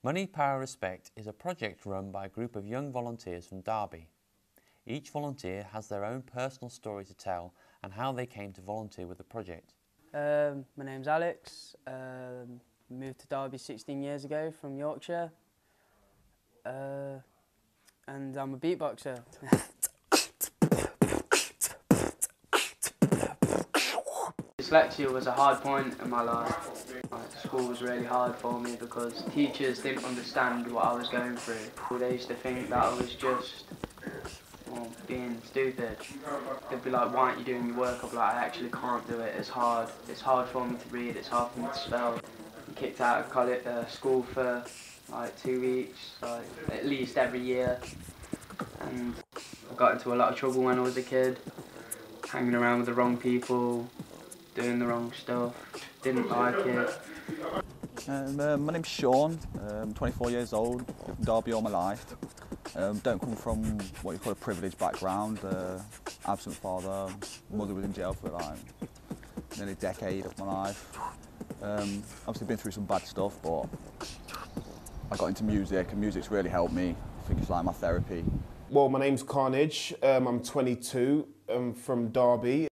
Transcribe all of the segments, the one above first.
Money, Power, Respect is a project run by a group of young volunteers from Derby. Each volunteer has their own personal story to tell and how they came to volunteer with the project. My name's Alex. Moved to Derby 16 years ago from Yorkshire. And I'm a beatboxer. Dyslexia was a hard point in my life. School was really hard for me because teachers didn't understand what I was going through. They used to think that I was just being stupid. They'd be like, why aren't you doing your work? I'd be like, I actually can't do it, it's hard. It's hard for me to read, it's hard for me to spell. I'm kicked out of college, school for like 2 weeks, like at least every year. And I got into a lot of trouble when I was a kid, hanging around with the wrong people, doing the wrong stuff, didn't like it. My name's Sean, I'm 24 years old, lived in Derby all my life. Don't come from what you call a privileged background. Absent father, mother was in jail for like nearly a decade of my life. Obviously been through some bad stuff, but I got into music and music's really helped me. I think it's like my therapy. Well, my name's Carnage, I'm 22, I'm from Derby.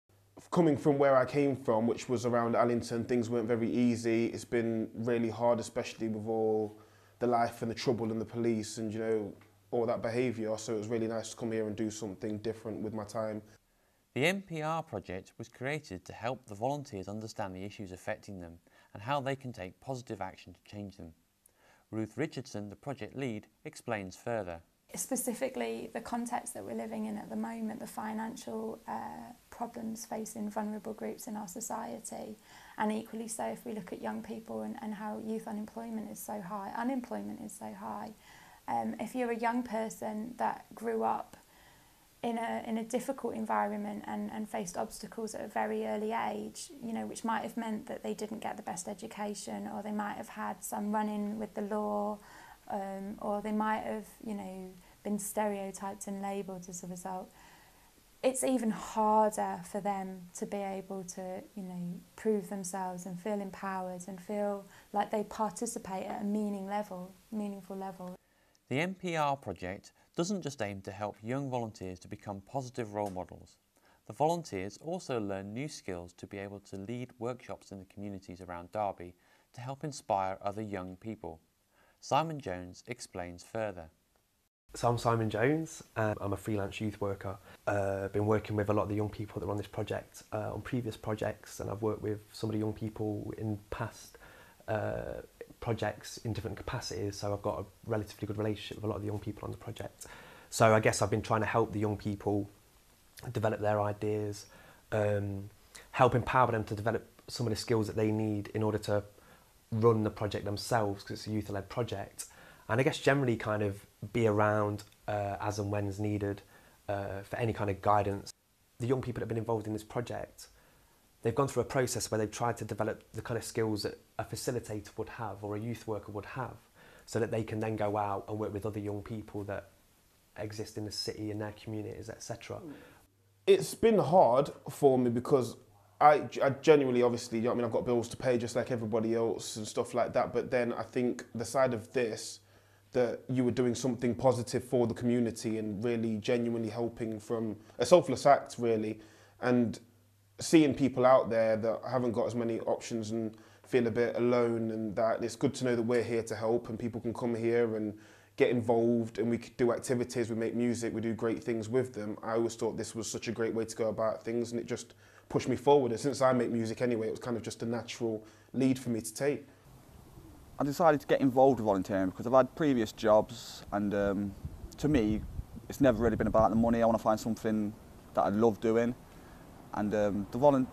Coming from where I came from, which was around Allington, things weren't very easy. It's been really hard, especially with all the life and the trouble and the police and, you know, all that behaviour. So it was really nice to come here and do something different with my time. The NPR project was created to help the volunteers understand the issues affecting them and how they can take positive action to change them. Ruth Richardson, the project lead, explains further. Specifically, the context that we're living in at the moment, the financial problems facing vulnerable groups in our society, and equally so if we look at young people and how youth unemployment is so high, if you're a young person that grew up in a difficult environment and faced obstacles at a very early age, you know, which might have meant that they didn't get the best education, or they might have had some run-in with the law, or they might have, you know, been stereotyped and labelled as a result. It's even harder for them to be able to, you know, prove themselves and feel empowered and feel like they participate at a meaningful level. The NPR project doesn't just aim to help young volunteers to become positive role models. The volunteers also learn new skills to be able to lead workshops in the communities around Derby to help inspire other young people. Simon Jones explains further. So I'm Simon Jones, I'm a freelance youth worker. Been working with a lot of the young people that are on this project on previous projects, and I've worked with some of the young people in past projects in different capacities, so I've got a relatively good relationship with a lot of the young people on the project. So I guess I've been trying to help the young people develop their ideas, help empower them to develop some of the skills that they need in order to run the project themselves, because it's a youth-led project, and I guess generally kind of be around as and when is needed for any kind of guidance. The young people that have been involved in this project, they've gone through a process where they've tried to develop the kind of skills that a facilitator would have or a youth worker would have, so that they can then go out and work with other young people that exist in the city, in their communities, etc. It's been hard for me because I genuinely, obviously, you know what I mean, I've got bills to pay just like everybody else and stuff like that, but then I think the side of this, that you were doing something positive for the community and really genuinely helping from a selfless act, really, and seeing people out there that haven't got as many options and feel a bit alone, and that it's good to know that we're here to help and people can come here and get involved and we could do activities, we make music, we do great things with them. I always thought this was such a great way to go about things, and it just pushed me forward. And since I make music anyway, it was kind of just a natural lead for me to take. I decided to get involved with volunteering because I've had previous jobs, and to me it's never really been about the money. I want to find something that I love doing, and the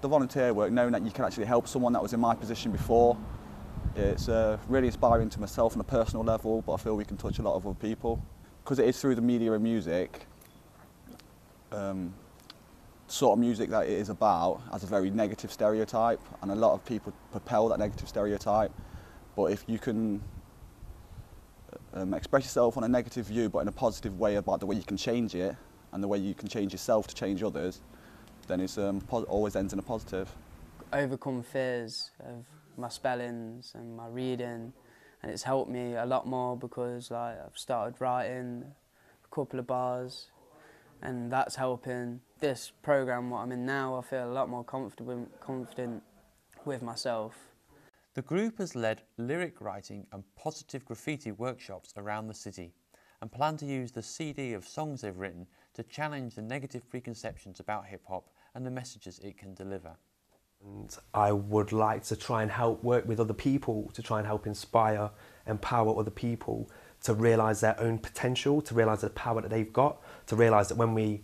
volunteer work, knowing that you can actually help someone that was in my position before, it's really inspiring to myself on a personal level, but I feel we can touch a lot of other people. Because it is through the media and music, sort of music that it is about has a very negative stereotype, and a lot of people propel that negative stereotype. But if you can express yourself on a negative view, but in a positive way about the way you can change it, and the way you can change yourself to change others, then it's always ends in a positive. Overcome fears of my spellings and my reading and it's helped me a lot more because like I've started writing a couple of bars, and that's helping. This programme, what I'm in now, I feel a lot more confident with myself. The group has led lyric writing and positive graffiti workshops around the city and plan to use the CD of songs they've written to challenge the negative preconceptions about hip-hop and the messages it can deliver. And I would like to try and help work with other people, to try and help inspire, empower other people to realise their own potential, to realise the power that they've got, to realise that when we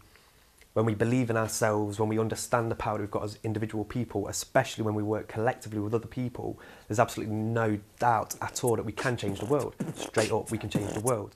believe in ourselves, when we understand the power that we've got as individual people, especially when we work collectively with other people, there's absolutely no doubt at all that we can change the world. Straight up, we can change the world.